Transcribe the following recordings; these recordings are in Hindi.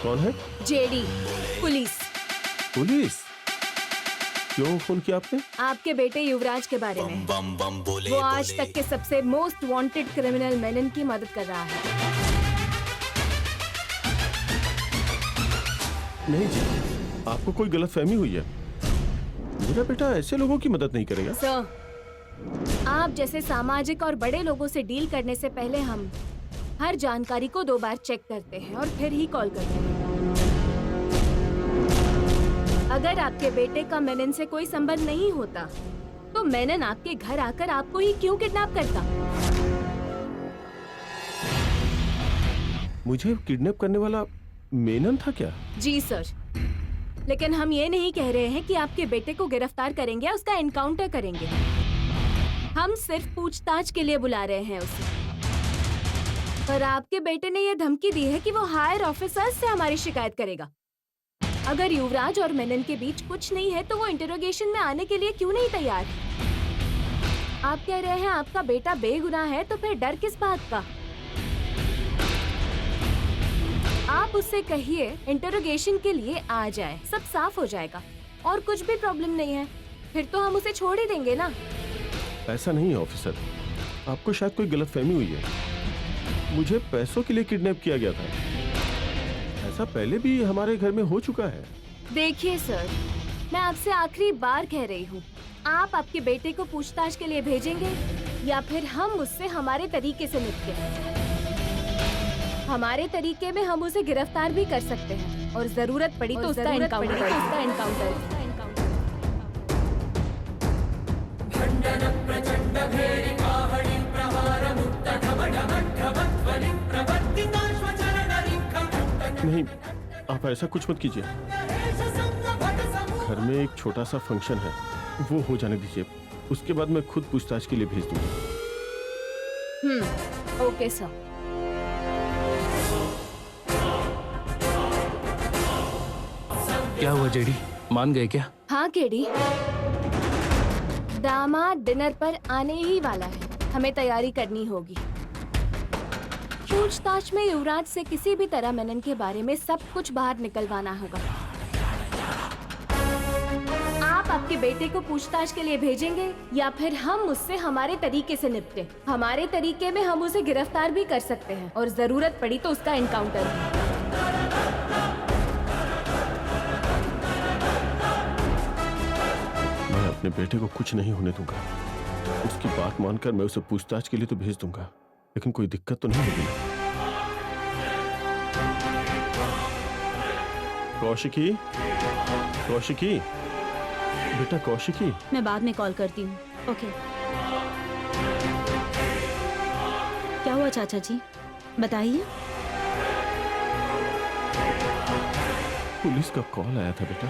कौन है? JD, police. पुलिस? क्यों फोन किया आपने? आपके बेटे युवराज के बारे में। वो आज तक के सबसे मोस्ट वांटेड क्रिमिनल मेनन की मदद कर रहा है। नहीं जी, आपको कोई गलतफहमी हुई है। मेरा बेटा ऐसे लोगों की मदद नहीं करेगा। सर, आप जैसे सामाजिक और बड़े लोगों से डील करने से पहले हम हर जानकारी को 2 बार चेक करते हैं और फिर ही कॉल करते हैं। अगर आपके बेटे का मेनन से कोई संबंध नहीं होता, तो मेनन आपके घर आकर आपको ही क्यों किडनैप करता? मुझे किडनैप करने वाला मेनन था क्या? जी सर, लेकिन हम ये नहीं कह रहे हैं कि आपके बेटे को गिरफ्तार करेंगे, उसका एनकाउंटर करेंगे। हम सिर्फ पूछताछ के लिए बुला रहे हैं उसे। पर आपके बेटे ने ये धमकी दी है कि वो हायर ऑफिसर्स से हमारी शिकायत करेगा। अगर युवराज और मेनन के बीच कुछ नहीं है, तो वो इंटरोगेशन में आने के लिए क्यों नहीं तैयार है? आप कह रहे हैं आपका बेटा बेगुनाह है, तो फिर डर किस बात का? आप उससे कहिए इंटरोगेशन के लिए आ जाए, सब साफ हो जाएगा और कुछ भी प्रॉब्लम नहीं है। फिर तो हम उसे छोड़ ही देंगे ना। ऐसा नहीं है ऑफिसर, आपको शायद कोई गलतफहमी हुई है। मुझे पैसों के लिए किडनैप किया गया था। ऐसा पहले भी हमारे घर में हो चुका है। देखिए सर, मैं आपसे आखिरी बार कह रही हूँ, आप आपके बेटे को पूछताछ के लिए भेजेंगे या फिर हम उससे हमारे तरीके से निपटें। हमारे तरीके में हम उसे गिरफ्तार भी कर सकते हैं और जरूरत पड़ी तो उसका एनकाउंटर। नहीं, आप ऐसा कुछ मत कीजिए। घर में एक छोटा सा फंक्शन है, वो हो जाने दीजिए। उसके बाद मैं खुद पूछताछ के लिए भेज दूंगा। Okay sir. क्या हुआ जेडी, मान गए क्या? हाँ केडी, दामाद डिनर पर आने ही वाला है, हमें तैयारी करनी होगी। पूछताछ में युवराज से किसी भी तरह मेनन के बारे में सब कुछ बाहर निकलवाना होगा। आप आपके बेटे को पूछताछ के लिए भेजेंगे या फिर हम उससे हमारे तरीके से निपटे। हमारे तरीके में हम उसे गिरफ्तार भी कर सकते हैं और जरूरत पड़ी तो उसका एनकाउंटर भी। मैं अपने बेटे को कुछ नहीं होने दूंगा। उसकी बात मानकर मैं उसे पूछताछ के लिए तो भेज दूंगा, लेकिन कोई दिक्कत तो नहीं होगी। कौशिकी, कौशिकी, बेटा कौशिकी। मैं बाद में कॉल करती हूँ। ओके। क्या हुआ चाचा जी, बताइए। पुलिस का कॉल आया था बेटा।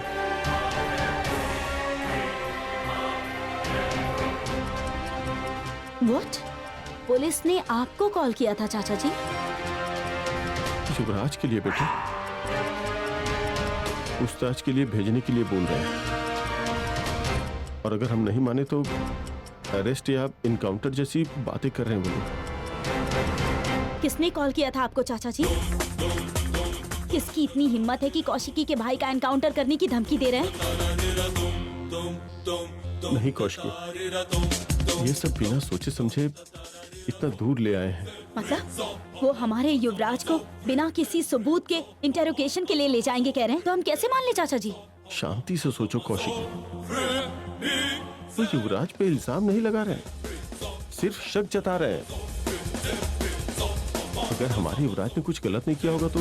व्हाट? पुलिस ने आपको कॉल किया था चाचा जी? युवराज के लिए बेटा, पूछताछ के लिए भेजने के लिए बोल रहे हैं। और अगर हम नहीं माने तो अरेस्ट या इनकाउंटर जैसी बातें कर रहे हैं वो लोग। किसने कॉल किया था आपको चाचा जी? किसकी इतनी हिम्मत है कि कौशिकी के भाई का एनकाउंटर करने की धमकी दे रहे हैं? नहीं कौशिकी, ये सब बिना सोचे समझे इतना दूर ले आए हैं। मतलब वो हमारे युवराज को बिना किसी सबूत के इंटेरोगेशन के लिए ले जाएंगे कह रहे हैं, तो हम कैसे मान ले चाचा जी? शांति से सोचो कौशिकी, वो युवराज पे इल्जाम नहीं लगा रहे हैं, सिर्फ शक जता रहे हैं। अगर हमारे युवराज ने कुछ गलत नहीं किया होगा तो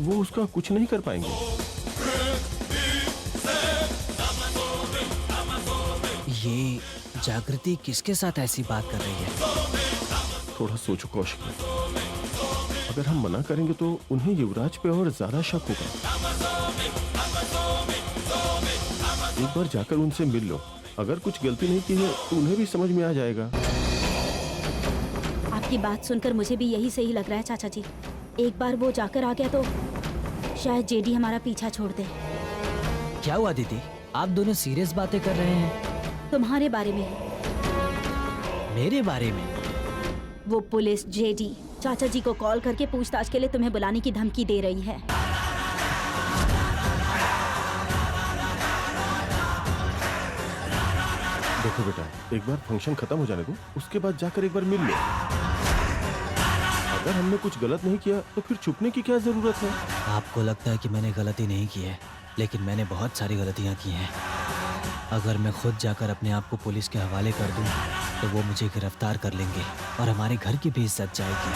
वो उसका कुछ नहीं कर पाएंगे। ये जागृति किसके साथ ऐसी बात कर रही है? थोड़ा सोचो कौशिकी, अगर हम मना करेंगे तो उन्हें युवराज पे और ज्यादा शक होगा। एक बार जाकर उनसे मिल लो, अगर कुछ गलती नहीं की है तो उन्हें भी समझ में आ जाएगा। आपकी बात सुनकर मुझे भी यही सही लग रहा है चाचा जी। एक बार वो जाकर आ गया तो शायद जेडी हमारा पीछा छोड़ दे। क्या हुआ दीदी, आप दोनों सीरियस बातें कर रहे हैं? तुम्हारे बारे में। मेरे बारे में? वो पुलिस जेडी चाचा जी को कॉल करके पूछताछ के लिए तुम्हें बुलाने की धमकी दे रही है। देखो बेटा, एक बार फंक्शन खत्म हो जाने दो, उसके बाद जाकर एक बार मिल लो। अगर हमने कुछ गलत नहीं किया तो फिर छुपने की क्या जरूरत है? आपको लगता है कि मैंने गलती नहीं की है, लेकिन मैंने बहुत सारी गलतियां की हैं। अगर मैं खुद जाकर अपने आप को पुलिस के हवाले कर दूं, तो वो मुझे गिरफ्तार कर लेंगे और हमारे घर की भी इज्जत जाएगी।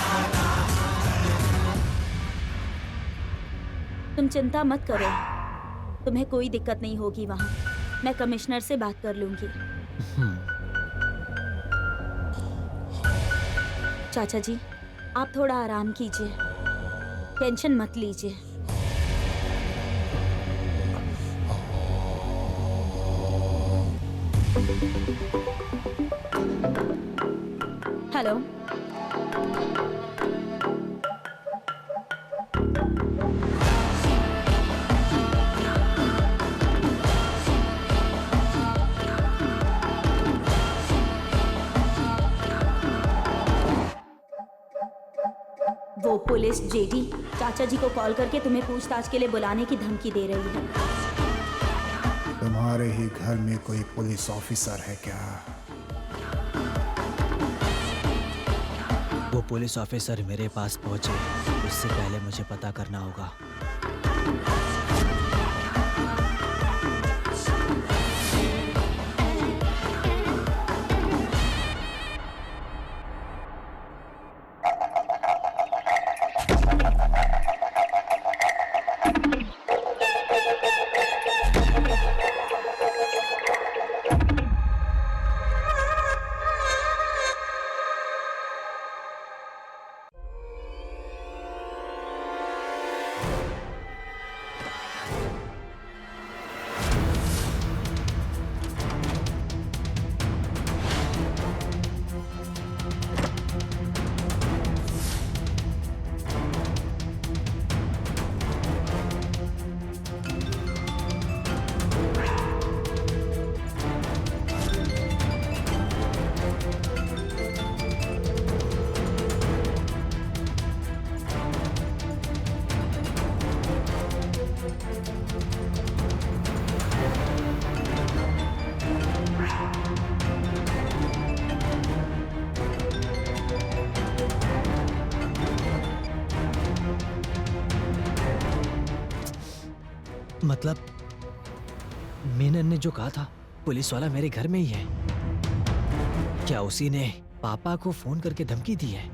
तुम चिंता मत करो, तुम्हें कोई दिक्कत नहीं होगी वहाँ। मैं कमिश्नर से बात कर लूंगी। चाचा जी, आप थोड़ा आराम कीजिए, टेंशन मत लीजिए। हेलो, वो पुलिस जेडी चाचा जी को कॉल करके तुम्हें पूछताछ के लिए बुलाने की धमकी दे रही है। तुम्हारे ही घर में कोई पुलिस ऑफिसर है क्या? वो पुलिस ऑफिसर मेरे पास पहुंचे, उससे पहले मुझे पता करना होगा। मतलब मीनन ने जो कहा था पुलिस वाला मेरे घर में ही है, क्या उसी ने पापा को फोन करके धमकी दी है?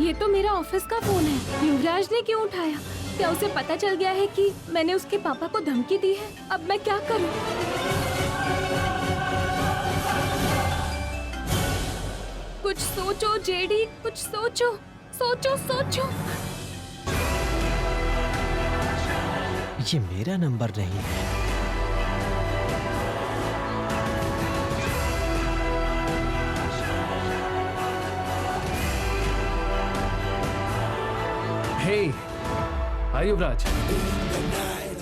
ये तो मेरा ऑफिस का फोन है। युवराज ने क्यों उठाया? क्या उसे पता चल गया है कि मैंने उसके पापा को धमकी दी है? अब मैं क्या करूं? कुछ सोचो जेडी, कुछ सोचो, सोचो सोचो। ये मेरा नंबर नहीं है। हे, हाय युवराज,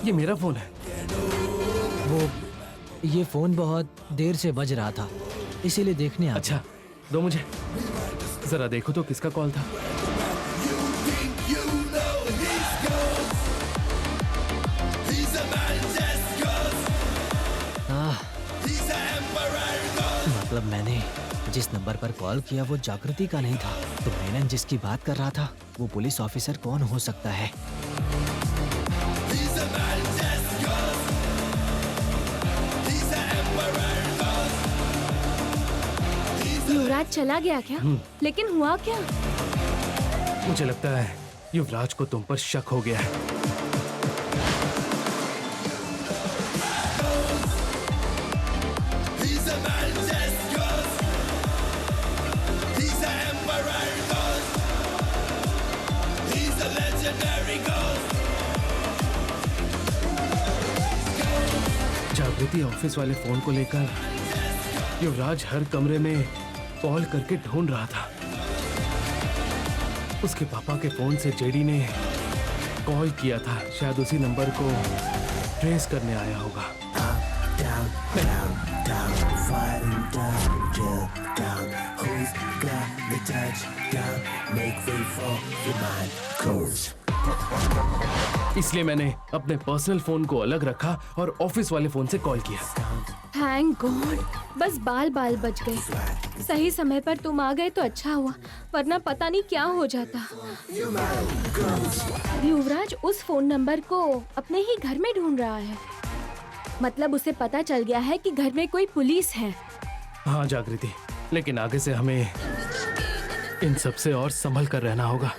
ये मेरा फोन है। वो ये फोन बहुत देर से बज रहा था, इसीलिए देखने आ अच्छा, दो मुझे, जरा देखो तो किसका कॉल था। मतलब मैंने जिस नंबर पर कॉल किया वो जागृति का नहीं था, तो मेनन जिसकी बात कर रहा था वो पुलिस ऑफिसर कौन हो सकता है? युवराज चला गया क्या? लेकिन हुआ क्या? मुझे लगता है युवराज को तुम पर शक हो गया है। जागृति ऑफिस वाले फोन को लेकर युवराज हर कमरे में कॉल करके ढूंढ रहा था। उसके पापा के फोन से जेडी ने कॉल किया था, शायद उसी नंबर को ट्रेस करने आया होगा। इसलिए मैंने अपने पर्सनल फोन को अलग रखा और ऑफिस वाले फोन से कॉल किया। थैंक गॉड, बस बाल बाल बच गए। सही समय पर तुम आ गए तो अच्छा हुआ, वरना पता नहीं क्या हो जाता। युवराज उस फोन नंबर को अपने ही घर में ढूंढ रहा है, मतलब उसे पता चल गया है कि घर में कोई पुलिस है। हाँ जागृति, लेकिन आगे से हमें इन सब से और संभल कर रहना होगा।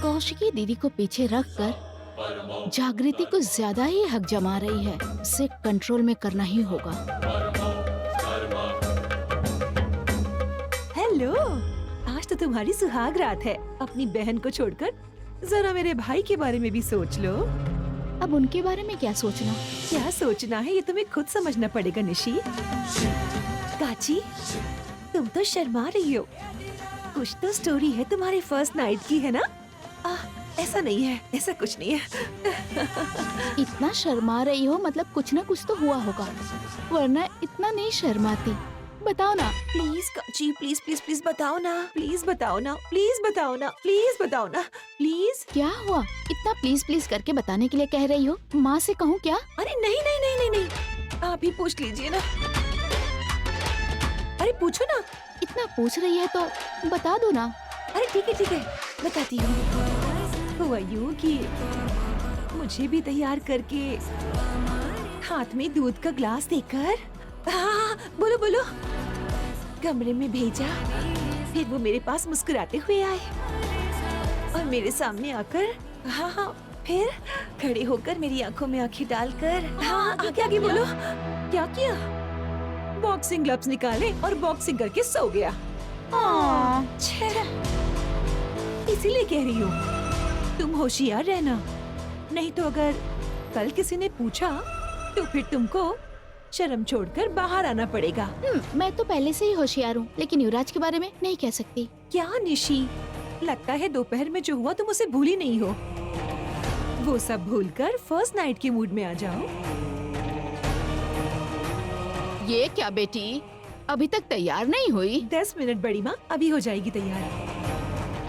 कौशिकी दीदी को पीछे रखकर जागृति को ज्यादा ही हक जमा रही है, उसे कंट्रोल में करना ही होगा। हेलो, आज तो तुम्हारी सुहाग रात है। अपनी बहन को छोड़कर जरा मेरे भाई के बारे में भी सोच लो। अब उनके बारे में क्या सोचना? क्या सोचना है ये तुम्हें खुद समझना पड़ेगा निशी। काची, तुम तो शर्मा रही हो। कुछ तो स्टोरी है तुम्हारी फर्स्ट नाइट की, है ना? ऐसा नहीं है, ऐसा कुछ नहीं है। इतना शर्मा रही हो मतलब कुछ ना कुछ तो हुआ होगा, वरना इतना नहीं शर्माती। बताओ ना। प्लीज काची, प्लीज प्लीज प्लीज बताओ ना, प्लीज बताओ ना, प्लीज बताओ ना, प्लीज बताओ ना, प्लीज। क्या हुआ? इतना प्लीज प्लीज करके बताने के लिए कह रही हो? माँ से कहूँ क्या? अरे नहीं नहीं नहीं नहीं नहीं, आप ही पूछ लीजिए ना। अरे पूछो ना। इतना पूछ रही है तो बता दो ना। अरे ठीक है, बताती हूँ। हुआ यूँ कि मुझे भी तैयार करके हाथ में दूध का ग्लास देकर, हाँ बोलो बोलो, कमरे में भेजा। फिर वो मेरे पास मुस्कुराते हुए आए और मेरे सामने आकर, हाँ फिर खड़े होकर मेरी आंखों में आंखें डालकर, हाँ आगे बोलो। क्या किया? बॉक्सिंग ग्लव्स निकाले और बॉक्सिंग करके सो गया। इसीलिए कह रही हूँ तुम होशियार रहना, नहीं तो अगर कल किसी ने पूछा तो फिर तुमको शर्म छोड़कर बाहर आना पड़ेगा। मैं तो पहले से ही होशियार हूँ, लेकिन युवराज के बारे में नहीं कह सकती। क्या निशी, लगता है दोपहर में जो हुआ तुम उसे भूली नहीं हो। वो सब भूलकर फर्स्ट नाइट के मूड में आ जाओ। ये क्या बेटी, अभी तक तैयार नहीं हुई? 10 मिनट बड़ी माँ, अभी हो जाएगी तैयार।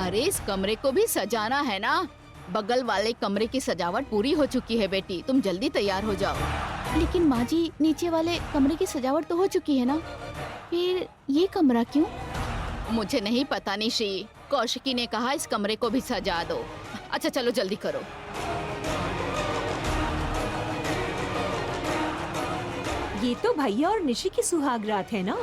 अरे इस कमरे को भी सजाना है ना, बगल वाले कमरे की सजावट पूरी हो चुकी है बेटी, तुम जल्दी तैयार हो जाओ। लेकिन माँ जी, नीचे वाले कमरे की सजावट तो हो चुकी है ना, फिर ये कमरा क्यों? मुझे नहीं पता निशी, कौशिकी ने कहा इस कमरे को भी सजा दो। अच्छा चलो जल्दी करो। ये तो भैया और निशी की सुहाग रात है ना,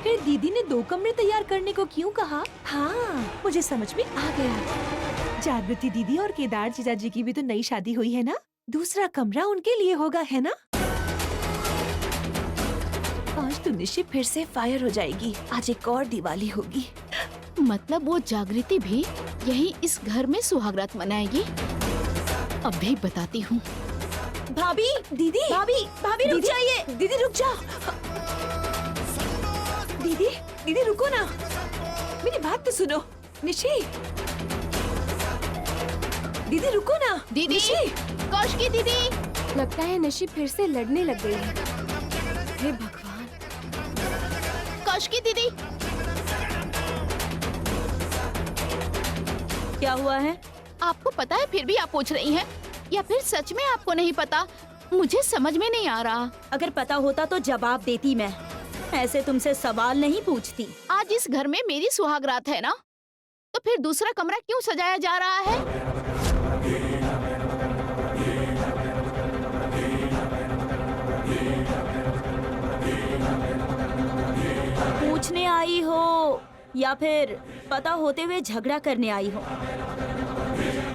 फिर फिर दीदी ने 2 कमरे तैयार करने को क्यों कहा? हाँ, मुझे समझ में आ गया। जागृति दीदी और केदार जीजा जी की भी तो नई शादी हुई है ना, दूसरा कमरा उनके लिए होगा, है ना? आज तो निशि फिर से फायर हो जाएगी, आज एक और दिवाली होगी। मतलब वो जागृति भी यही इस घर में सुहागरात मनाएगी? अभी बताती हूँ। भाभी, दीदी, भाभी रुक जाइए। दीदी रुक जाओ। दीदी रुको ना, मेरी बात तो सुनो। निशि, दीदी रुको ना। दीदी, निशि, कौशिकी दीदी। लगता है निशि फिर से लड़ने लग गई है। हे भगवान। कौशिकी दीदी, क्या हुआ है? आपको पता है फिर भी आप पूछ रही हैं? या फिर सच में आपको नहीं पता? मुझे समझ में नहीं आ रहा। अगर पता होता तो जवाब देती मैं, ऐसे तुमसे सवाल नहीं पूछती। आज इस घर में मेरी सुहागरात है ना, तो फिर दूसरा कमरा क्यों सजाया जा रहा है? पूछने आई हो या फिर पता होते हुए झगड़ा करने आई हो?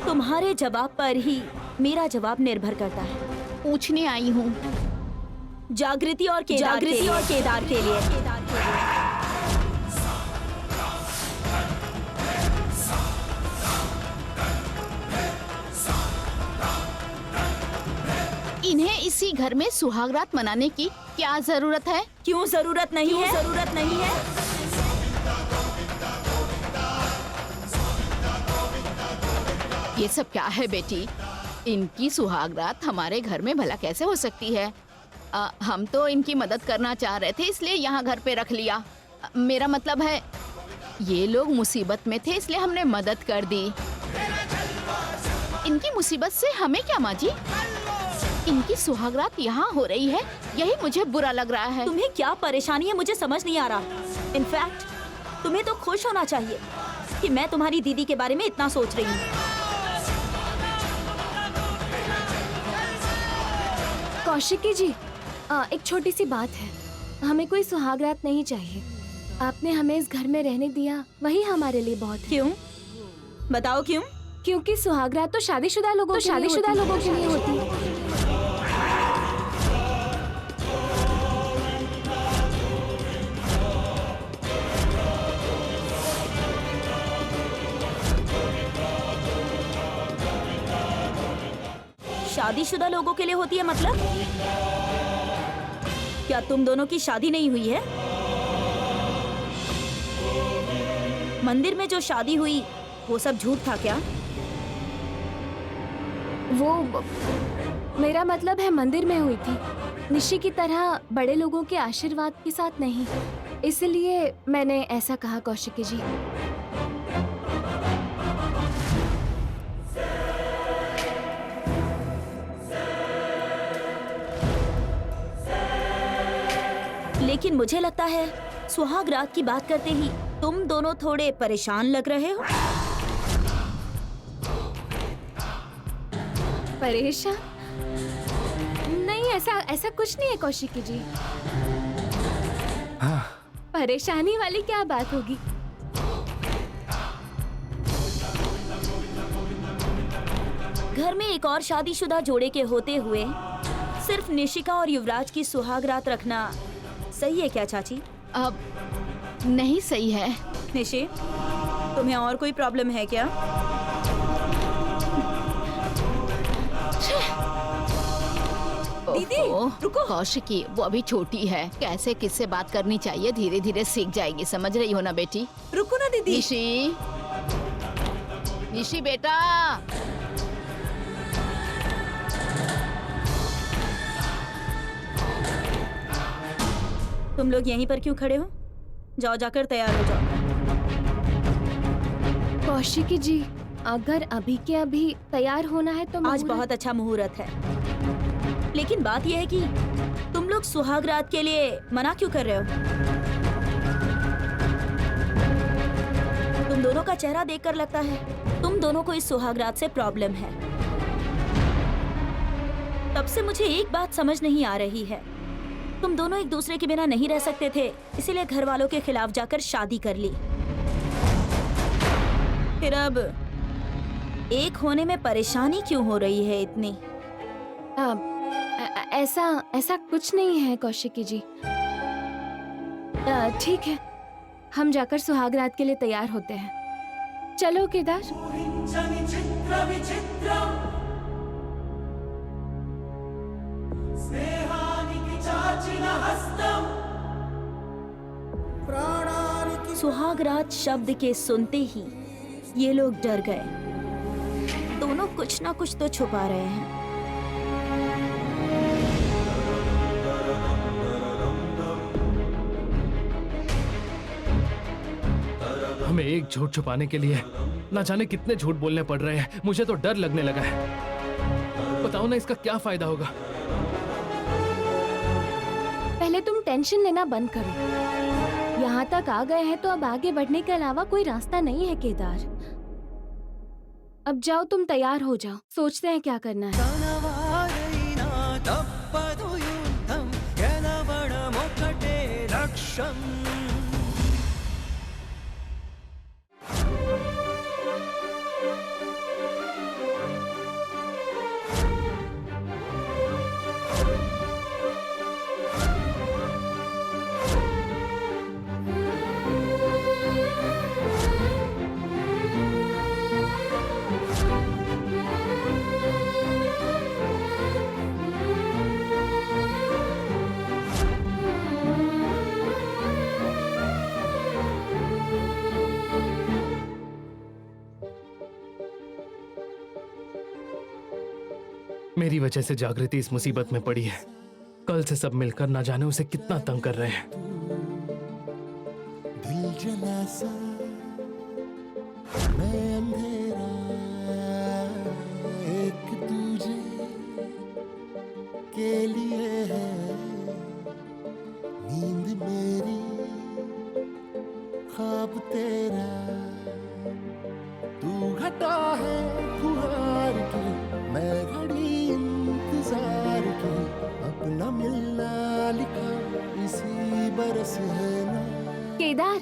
तुम्हारे जवाब पर ही मेरा जवाब निर्भर करता है। पूछने आई हूँ। जागृति और केदार के लिए। इन्हें इसी घर में सुहागरात मनाने की क्या जरूरत है? क्यों जरूरत नहीं है? ये सब क्या है बेटी? इनकी सुहागरात हमारे घर में भला कैसे हो सकती है? हम तो इनकी मदद करना चाह रहे थे, इसलिए यहाँ घर पे रख लिया। मेरा मतलब है ये लोग मुसीबत में थे, इसलिए हमने मदद कर दी। इनकी मुसीबत से हमें क्या माँ जी? इनकी सुहागरात यहाँ हो रही है, यही मुझे बुरा लग रहा है। तुम्हें क्या परेशानी है मुझे समझ नहीं आ रहा। इनफैक्ट तुम्हें तो खुश होना चाहिए कि मैं तुम्हारी दीदी के बारे में इतना सोच रही हूँ। कौशिकी जी, एक छोटी सी बात है। हमें कोई सुहागरात नहीं चाहिए। आपने हमें इस घर में रहने दिया, वही हमारे लिए बहुत है। क्यों? बताओ क्यों? क्योंकि सुहागरात तो शादीशुदा लोगों के लिए होती है। शादीशुदा लोगों के लिए होती है मतलब? क्या तुम दोनों की शादी नहीं हुई है? मंदिर में जो शादी हुई वो सब झूठ था क्या? वो मेरा मतलब है मंदिर में हुई थी, निशि की तरह बड़े लोगों के आशीर्वाद के साथ नहीं। इसलिए मैंने ऐसा कहा कौशिकी जी। लेकिन मुझे लगता है सुहागरात की बात करते ही तुम दोनों थोड़े परेशान लग रहे हो। परेशान? नहीं, ऐसा कुछ नहीं है कौशिकी जी। परेशानी वाली क्या बात होगी? घर में एक और शादीशुदा जोड़े के होते हुए सिर्फ निशिका और युवराज की सुहागरात रखना सही है क्या चाची? अब नहीं सही है। निशि, तुम्हें और कोई प्रॉब्लम है क्या? दीदी, रुको। कौशिकी, वो अभी छोटी है, कैसे किससे बात करनी चाहिए धीरे धीरे सीख जाएगी, समझ रही हो ना बेटी? रुको ना दीदी। निशि बेटा, तुम लोग यहीं पर क्यों खड़े हो? जाओ, जाकर तैयार हो जाओ। कौशिकी जी, अगर अभी के अभी तैयार होना है तो आज मुहूर्त- बहुत अच्छा मुहूर्त है, लेकिन बात यह है कि तुम लोग सुहागरात के लिए मना क्यों कर रहे हो? तुम दोनों का चेहरा देखकर लगता है तुम दोनों को इस सुहागरात से प्रॉब्लम है। तब से मुझे एक बात समझ नहीं आ रही है तुम दोनों एक दूसरे के बिना नहीं रह सकते थे, इसीलिए घर वालों के खिलाफ जाकर शादी कर ली। फिर अब एक होने में परेशानी क्यों हो रही है इतनी? ऐसा कुछ नहीं है कौशिकी जी। ठीक है, हम जाकर सुहागरात के लिए तैयार होते हैं। चलो केदार। सुहागरात शब्द के सुनते ही ये लोग डर गए। दोनों कुछ ना कुछ तो छुपा रहे हैं। हमें एक झूठ छुपाने के लिए ना जाने कितने झूठ बोलने पड़ रहे हैं। मुझे तो डर लगने लगा है। बताओ ना, इसका क्या फायदा होगा? पहले तुम टेंशन लेना बंद करो। यहाँ तक आ गए हैं तो अब आगे बढ़ने के अलावा कोई रास्ता नहीं है केदार। अब जाओ, तुम तैयार हो जाओ, सोचते हैं क्या करना है। मेरी वजह से जागृति इस मुसीबत में पड़ी है। कल से सब मिलकर ना जाने उसे कितना तंग कर रहे हैं। दिल जला सा मैं अंधेरा, एक दूजे के लिए है नींद मेरी, ख्वाब तेरा। तू घटा है फुहार की, मैं घड़ी इंतजार की। अपना मिलना लिखा इसी बरस है ना। केदार,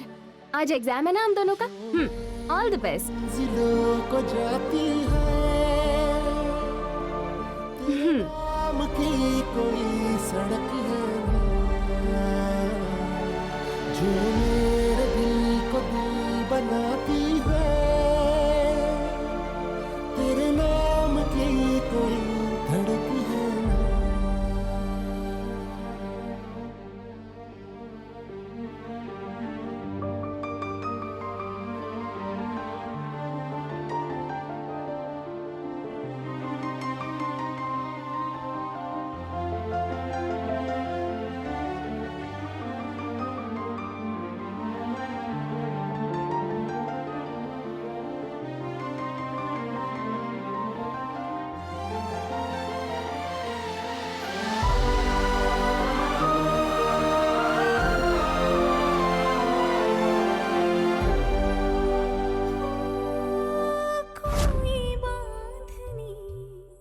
आज एग्जाम है ना हम दोनों का। All the best. जिलों को जाती है नाम की कोई सड़क है ना, जो मेरे दिल को दिल बनाती है। तेरे नाम की कोई धड़क है ना।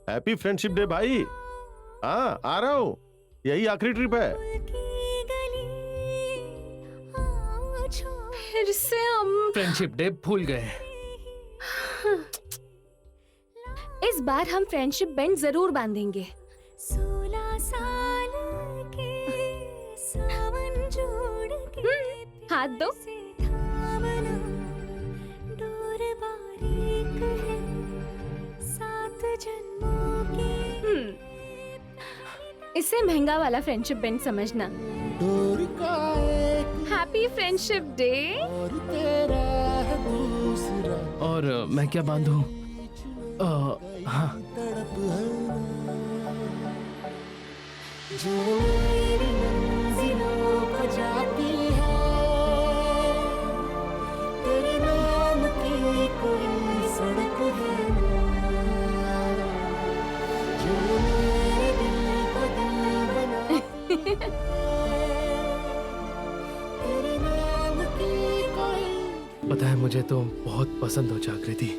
हैप्पी फ्रेंडशिप डे भाई। हाँ, आ रहा हूँ, यही आखिरी ट्रिप है। फिर से हम फ्रेंडशिप डे भूल गए। इस बार हम फ्रेंडशिप बैंड जरूर बांधेंगे। 16 साल के सावन जोड़ के हाथ दो। थामना डोर बारीक है, 7 जन्मों की। इससे महंगा वाला फ्रेंडशिप बैंड समझना। डोर का एक हैप्पी फ्रेंडशिप डे। और तेरा है दूसरा। और मैं क्या बांधूं? हाँ, तड़प है ना, जो मेरी मंजिलों को जाती है। तेरे नाम की कोई सड़क है ना, जो मेरे दिल को दिल बनाती है। तेरे नाम की कोई। पता है, मुझे तो बहुत पसंद हो जागृति,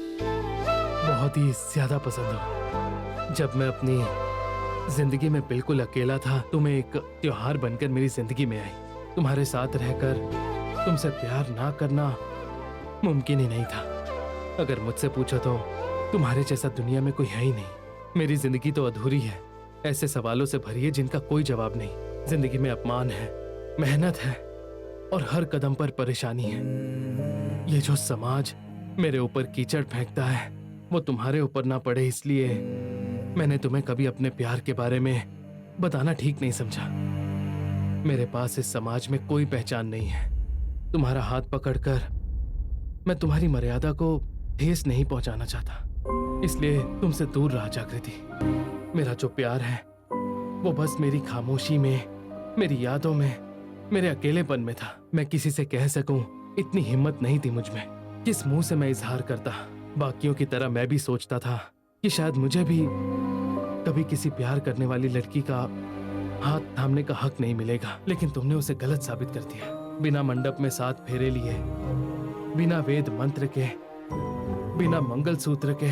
बहुत ही ज्यादा पसंद हो। जब मैं अपनी जिंदगी में बिल्कुल अकेला था, तुम एक त्योहार बनकर मेरी जिंदगी में आई। तुम्हारे साथ रहकर तुमसे प्यार ना करना मुमकिन ही नहीं था। अगर मुझसे पूछो तो तुम्हारे जैसा दुनिया में कोई है ही नहीं। मेरी जिंदगी तो अधूरी है, ऐसे सवालों से भरी है जिनका कोई जवाब नहीं। जिंदगी में अपमान है, मेहनत है और हर कदम पर परेशानी है। ये जो समाज मेरे ऊपर कीचड़ फेंकता है वो तुम्हारे ऊपर ना पड़े, इसलिए मैंने तुम्हें कभी अपने प्यार के बारे में बताना ठीक नहीं समझा। मेरे पास इस समाज में कोई पहचान नहीं है। तुम्हारा हाथ पकड़कर मैं तुम्हारी मर्यादा को ठेस नहीं पहुंचाना चाहता, इसलिए तुमसे दूर रहा जागृति। मेरा जो प्यार है वो बस मेरी खामोशी में, मेरी यादों में, मेरे अकेलेपन में था। मैं किसी से कह सकूं इतनी हिम्मत नहीं थी मुझ में। किस मुंह से मैं इजहार करता। बाकियों की तरह मैं भी सोचता था कि शायद मुझे भी कभी किसी प्यार करने वाली लड़की का हाथ थामने का हक नहीं मिलेगा, लेकिन तुमने उसे गलत साबित कर दिया। बिना मंडप में 7 फेरे लिए, बिना वेद मंत्र के, बिना मंगलसूत्र के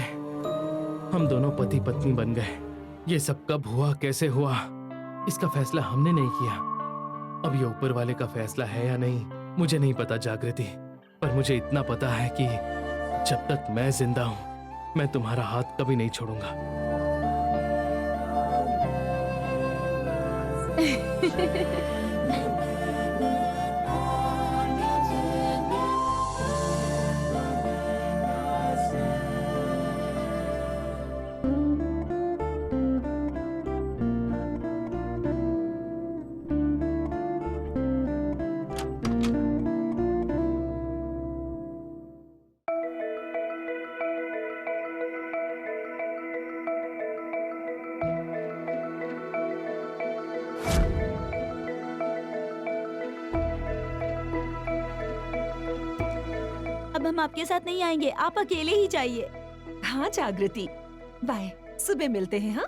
हम दोनों पति पत्नी बन गए। ये सब कब हुआ, कैसे हुआ, इसका फैसला हमने नहीं किया। अब ये ऊपर वाले का फैसला है या नहीं मुझे नहीं पता जागृति, पर मुझे इतना पता है कि जब तक मैं जिंदा हूं मैं तुम्हारा हाथ कभी नहीं छोड़ूंगा। अब हम आपके साथ नहीं आएंगे, आप अकेले ही जाइए। हाँ जागृति, बाय, सुबह मिलते हैं। हाँ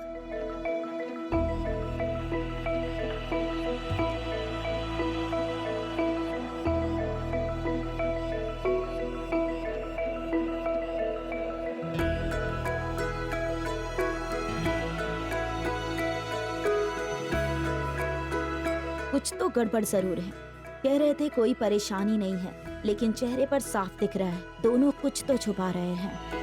कुछ तो गड़बड़ जरूर है। कह रहे थे कोई परेशानी नहीं है, लेकिन चेहरे पर साफ दिख रहा है दोनों कुछ तो छुपा रहे हैं।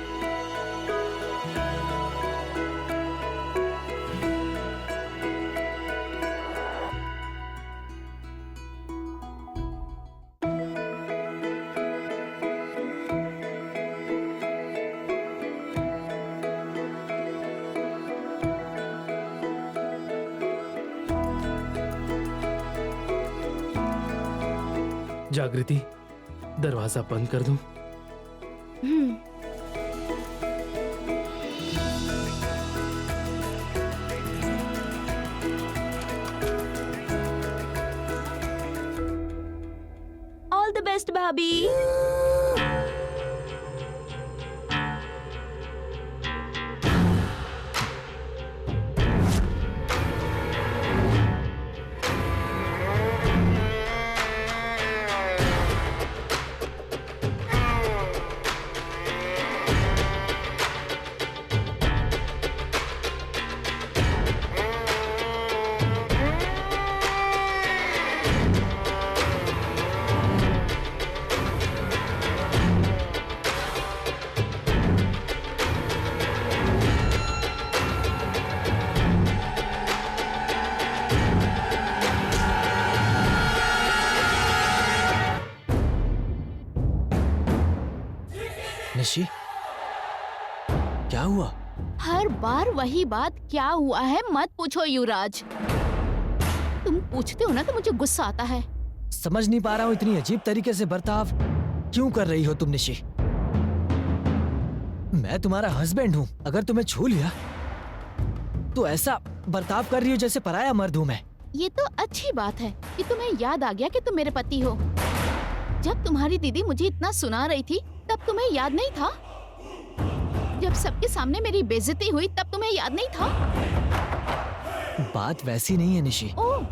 जागृति, दरवाजा बंद कर दूं? ऑल द बेस्ट भाभी। निशी, क्या हुआ? हर बार वही बात, क्या हुआ है मत पूछो युवराज। तुम पूछते हो ना तो मुझे गुस्सा आता है। समझ नहीं पा रहा हूँ इतनी अजीब तरीके से बर्ताव क्यों कर रही हो तुम निशी। मैं तुम्हारा हस्बैंड हूँ, अगर तुम्हें छू लिया तो ऐसा बर्ताव कर रही हो जैसे पराया मर्द हूँ मैं। ये तो अच्छी बात है कि तुम्हें याद आ गया कि तुम मेरे पति हो। जब तुम्हारी दीदी मुझे इतना सुना रही थी तब तुम्हें याद नहीं था? जब सबके सामने मेरी बेइज्जती हुई तब तुम्हें याद नहीं था? बात वैसी नहीं है निशी। ओह,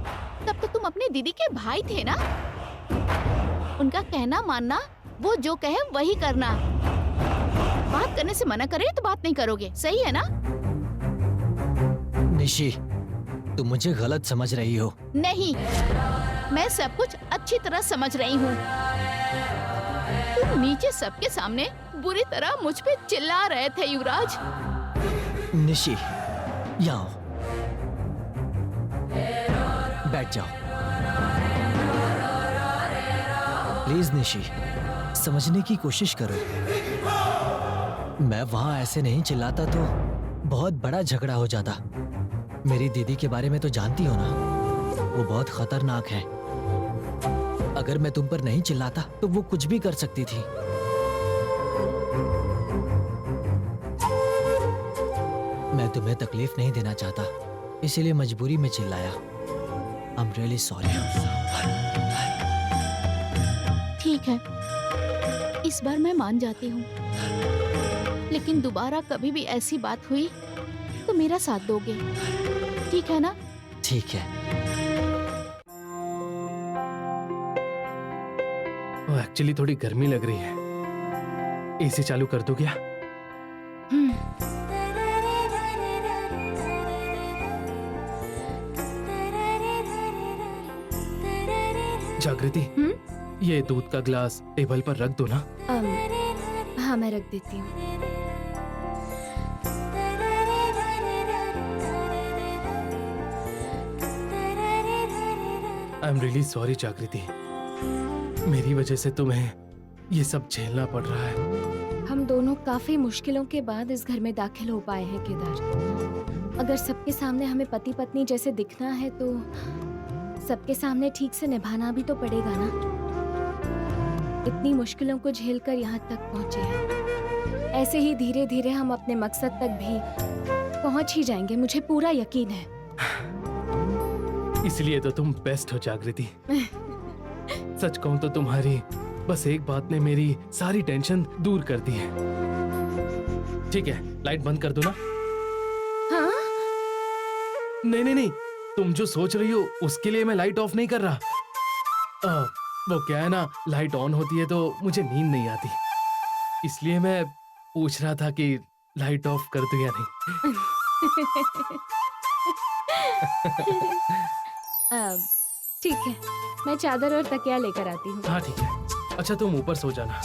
तब तो तुम अपने दीदी के भाई थे ना? उनका कहना मानना, वो जो कहे वही करना। बात करने से मना करे तो बात नहीं करोगे, सही है ना? निशी, तुम मुझे गलत समझ रही हो। नहीं, मैं सब कुछ अच्छी तरह समझ रही हूँ। तुम नीचे सबके सामने बुरी तरह मुझ पे चिल्ला रहे थे युवराज। निशी, यहाँ आओ। बैठ जाओ। प्लीज निशी, समझने की कोशिश करो। मैं वहां ऐसे नहीं चिल्लाता तो बहुत बड़ा झगड़ा हो जाता। मेरी दीदी के बारे में तो जानती हो ना, वो बहुत खतरनाक है। अगर मैं तुम पर नहीं चिल्लाता तो वो कुछ भी कर सकती थी। मैं तुम्हें तकलीफ नहीं देना चाहता, इसीलिए मजबूरी में चिल्लाया। I am really sorry. ठीक है, इस बार मैं मान जाती हूँ, लेकिन दोबारा कभी भी ऐसी बात हुई तो मेरा साथ दोगे, ठीक है ना? ठीक है। एक्चुअली थोड़ी गर्मी लग रही है, एसी चालू कर दो क्या? जागृति, ये दूध का ग्लास टेबल पर रख दो ना। हाँ, मैं रख देती हूँ। आई एम रियली सॉरी जागृति, मेरी वजह से तुम्हें ये सब झेलना पड़ रहा है। हम दोनों काफी मुश्किलों के बाद इस घर में दाखिल हो पाए हैं केदार। अगर सबके सामने हमें पति पत्नी जैसे दिखना है तो सबके सामने ठीक से निभाना भी तो पड़ेगा ना। इतनी मुश्किलों को झेलकर यहाँ तक पहुँचे हैं, ऐसे ही धीरे धीरे हम अपने मकसद तक भी पहुँच ही जाएंगे, मुझे पूरा यकीन है। इसलिए तो तुम बेस्ट हो जागृति। सच कहूं तो तुम्हारी बस एक बात ने मेरी सारी टेंशन दूर कर दी है। ठीक है, लाइट बंद कर दो ना। हाँ? नहीं, तुम जो सोच रही हो उसके लिए मैं लाइट ऑफ नहीं कर रहा। वो क्या है ना, लाइट ऑन होती है तो मुझे नींद नहीं आती, इसलिए मैं पूछ रहा था कि लाइट ऑफ कर दूं या नहीं। ठीक है, मैं चादर और तकिया लेकर आती हूँ। हाँ ठीक है। अच्छा तुम ऊपर सो जाना।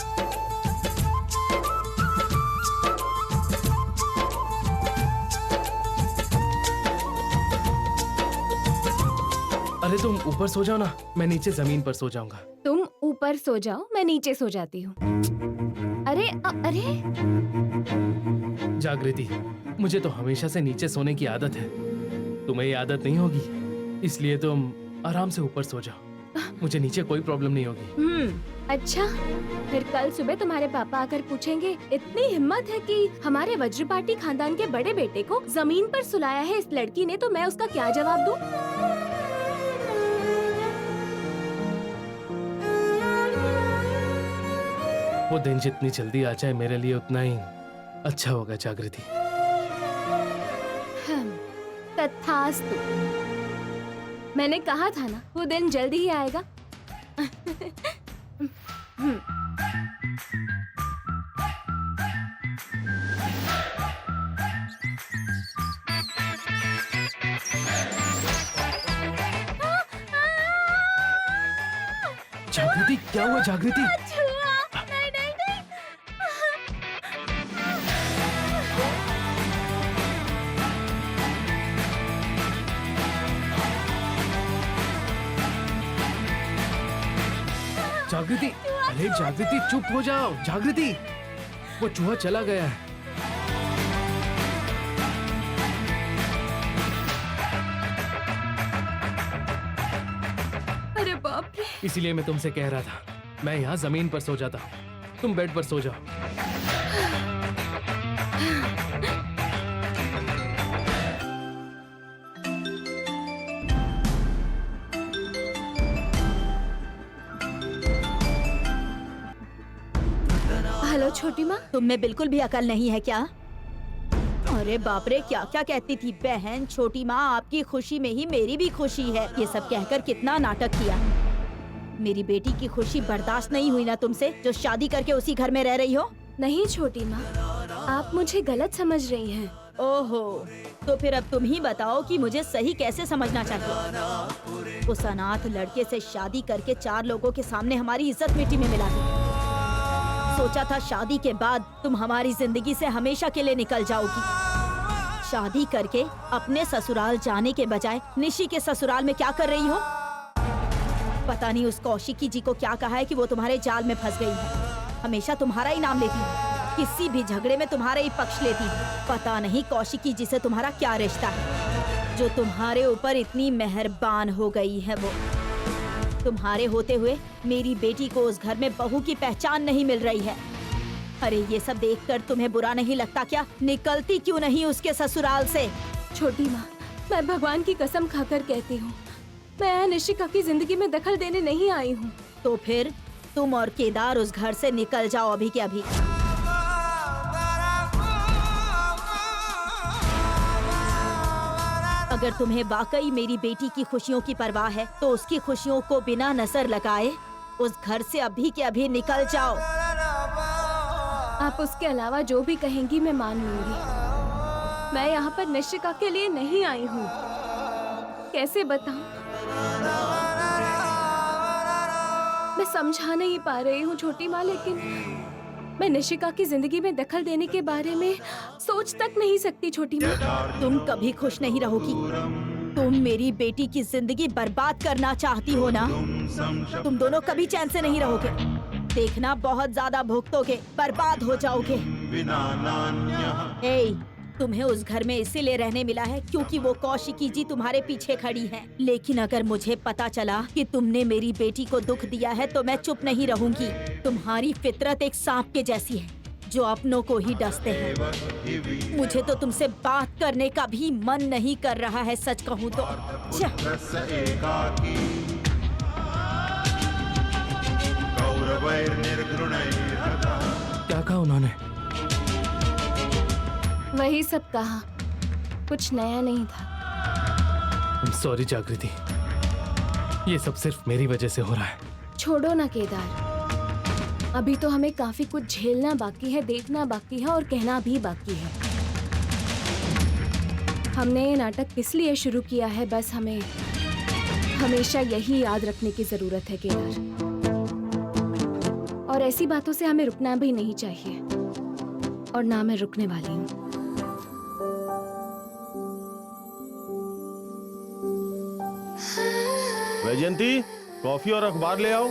अरे तुम ऊपर सो जाओ ना, मैं नीचे जमीन पर सो जाऊंगा। तुम ऊपर सो जाओ, मैं नीचे सो जाती हूँ। अरे जागृति, मुझे तो हमेशा से नीचे सोने की आदत है, तुम्हें ये आदत नहीं होगी, इसलिए तुम आराम से ऊपर सो जाओ, मुझे नीचे कोई प्रॉब्लम नहीं होगी। अच्छा, फिर कल सुबह तुम्हारे पापा आकर पूछेंगे, इतनी हिम्मत है कि हमारे वज्रपाटी खानदान के बड़े बेटे को जमीन पर सुलाया है इस लड़की ने, तो मैं उसका क्या जवाब दूं? वो दिन जितनी जल्दी आ जाए मेरे लिए उतना ही अच्छा होगा जागृति। तथास्तु, मैंने कहा था ना वो दिन जल्दी ही आएगा। जागृति, क्या हुआ जागृति? नहीं। जागृति, अरे जागृति चुप हो जाओ। जागृति, वो चूहा चला गया है। अरे बाप रे। इसीलिए मैं तुमसे कह रहा था, मैं यहाँ जमीन पर सो जाता, तुम बेड पर सो जाओ। हेलो छोटी माँ, तुम में बिल्कुल भी अकल नहीं है क्या? अरे बाप रे, क्या क्या कहती थी बहन। छोटी माँ, आपकी खुशी में ही मेरी भी खुशी है, ये सब कहकर कितना नाटक किया। मेरी बेटी की खुशी बर्दाश्त नहीं हुई ना तुमसे, जो शादी करके उसी घर में रह रही हो? नहीं छोटी माँ, आप मुझे गलत समझ रही हैं। ओहो, तो फिर अब तुम ही बताओ कि मुझे सही कैसे समझना चाहिए। उस अनाथ लड़के से शादी करके 4 लोगों के सामने हमारी इज्जत मिट्टी में मिला दी। सोचा था शादी के बाद तुम हमारी जिंदगी से हमेशा के लिए निकल जाओगी। शादी करके अपने ससुराल जाने के बजाय निशी के ससुराल में क्या कर रही हो? पता नहीं उस कौशिकी जी को क्या कहा है कि वो तुम्हारे जाल में फंस गई है। हमेशा तुम्हारा ही नाम लेती है, किसी भी झगड़े में तुम्हारा ही पक्ष लेती है। पता नहीं कौशिकी जी से तुम्हारा क्या रिश्ता है, जो तुम्हारे ऊपर इतनी मेहरबान हो गई है। वो तुम्हारे होते हुए मेरी बेटी को उस घर में बहू की पहचान नहीं मिल रही है। अरे ये सब देखकर तुम्हें बुरा नहीं लगता क्या? निकलती क्यों नहीं उसके ससुराल से? छोटी माँ, मैं भगवान की कसम खाकर कहती हूँ, मैं निशिका की जिंदगी में दखल देने नहीं आई हूँ। तो फिर तुम और केदार उस घर से निकल जाओ अभी के अभी। अगर तुम्हें वाकई मेरी बेटी की खुशियों की परवाह है तो उसकी खुशियों को बिना नजर लगाए उस घर से अभी के अभी निकल जाओ। आप उसके अलावा जो भी कहेंगी मैं मान लूंगी। मैं यहाँ पर निशिका के लिए नहीं आई हूँ। कैसे बताऊं? मैं समझा नहीं पा रही हूँ छोटी माँ, लेकिन मैं निशिका की जिंदगी में दखल देने के बारे में सोच तक नहीं सकती। छोटी माँ, तुम कभी खुश नहीं रहोगी। तुम मेरी बेटी की जिंदगी बर्बाद करना चाहती हो ना? तुम दोनों कभी चैन से नहीं रहोगे। देखना, बहुत ज्यादा भुगतोगे, बर्बाद हो जाओगे। ए, तुम्हें उस घर में इसीलिए रहने मिला है क्योंकि वो कौशिकी जी तुम्हारे पीछे खड़ी है। लेकिन अगर मुझे पता चला कि तुमने मेरी बेटी को दुख दिया है तो मैं चुप नहीं रहूंगी। तुम्हारी फितरत एक सांप के जैसी है जो अपनों को ही डसते हैं। मुझे तो तुमसे बात करने का भी मन नहीं कर रहा है, सच कहूँ तो। क्या कहा उन्होंने? वही सब कहा, कुछ नया नहीं था। सॉरी जागृति, ये सब सिर्फ मेरी वजह से हो रहा है। छोड़ो ना केदार, अभी तो हमें काफी कुछ झेलना बाकी है, देखना बाकी है और कहना भी बाकी है। हमने ये नाटक किस लिए शुरू किया है, बस हमें हमेशा यही याद रखने की जरूरत है केदार। और ऐसी बातों से हमें रुकना भी नहीं चाहिए, और ना मैं रुकने वाली हूँ। वैजयंती, कॉफी और अखबार ले आओ।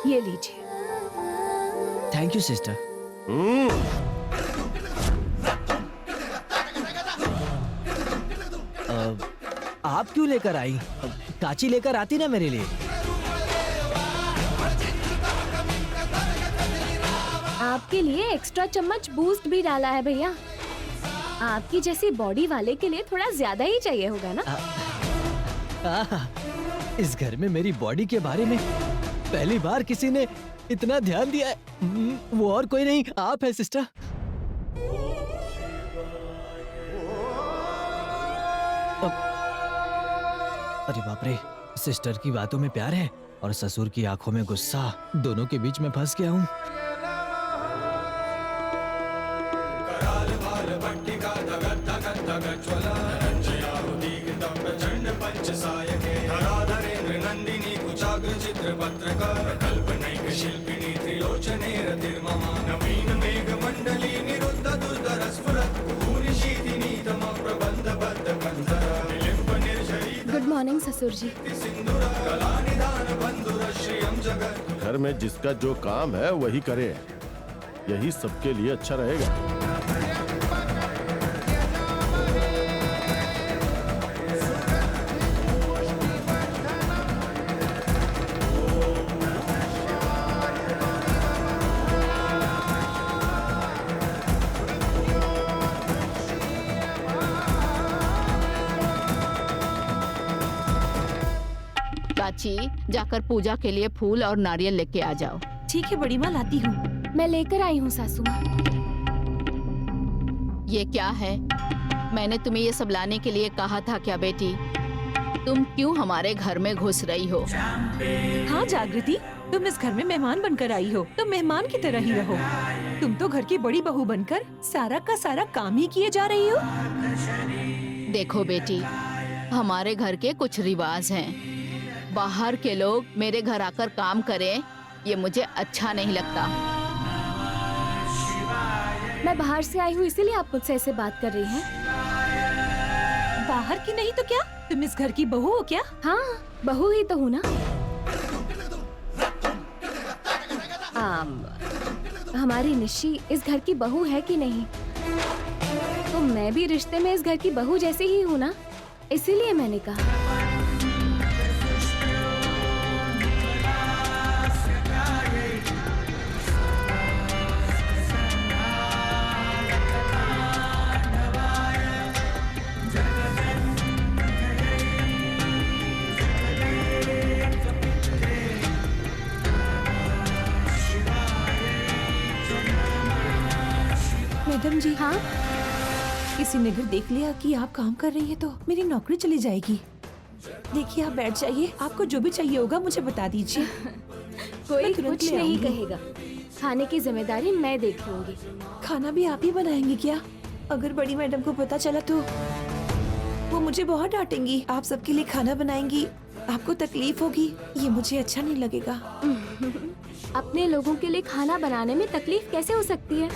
ये लीजिए। Thank you sister. आप क्यों लेकर आई? काची लेकर आती ना मेरे लिए। आपके लिए एक्स्ट्रा चम्मच बूस्ट भी डाला है भैया। आपकी जैसी बॉडी वाले के लिए थोड़ा ज्यादा ही चाहिए होगा ना? इस घर में मेरी बॉडी के बारे में पहली बार किसी ने इतना ध्यान दिया है। वो और कोई नहीं, आप है सिस्टर। अरे बाप रे, सिस्टर की बातों में प्यार है और ससुर की आंखों में गुस्सा, दोनों के बीच में फंस गया हूँ। गुड मॉर्निंग ससुर जी। घर में जिसका जो काम है वही करे, यही सबके लिए अच्छा रहेगा। बाची, जाकर पूजा के लिए फूल और नारियल लेके आ जाओ। ठीक है बड़ी माँ, लाती हूँ। मैं लेकर आई हूँ सासू माँ। ये क्या है? मैंने तुम्हें ये सब लाने के लिए कहा था क्या बेटी? तुम क्यों हमारे घर में घुस रही हो? हाँ जागृति, तुम इस घर में मेहमान बनकर आई हो, तुम मेहमान की तरह ही रहो। तुम तो घर की बड़ी बहू बनकर सारा का सारा काम ही किए जा रही हो। देखो बेटी, हमारे घर के कुछ रिवाज हैं। बाहर के लोग मेरे घर आकर काम करें, ये मुझे अच्छा नहीं लगता। मैं बाहर से आई हूँ इसीलिए आप मुझसे ऐसे बात कर रही हैं। बाहर की नहीं तो क्या, तुम इस घर की बहू हो क्या? हाँ, बहू ही तो हूँ ना। हमारी निशी इस घर की बहू है कि नहीं? तो मैं भी रिश्ते में इस घर की बहू जैसी ही हूँ ना, इसीलिए मैंने कहा। मैडम जी, हाँ, किसी ने अगर देख लिया कि आप काम कर रही है तो मेरी नौकरी चली जाएगी। देखिए, आप बैठ जाइए, आपको जो भी चाहिए होगा मुझे बता दीजिए। कोई मैं तुरंत कुछ ले नहीं आऊंगी। कहेगा। खाने की जिम्मेदारी मैं देख लूंगी। खाना भी आप ही बनाएंगी क्या? अगर बड़ी मैडम को पता चला तो वो मुझे बहुत डांटेंगी। आप सबके लिए खाना बनाएंगी, आपको तकलीफ होगी, ये मुझे अच्छा नहीं लगेगा। अपने लोगों के लिए खाना बनाने में तकलीफ कैसे हो सकती है?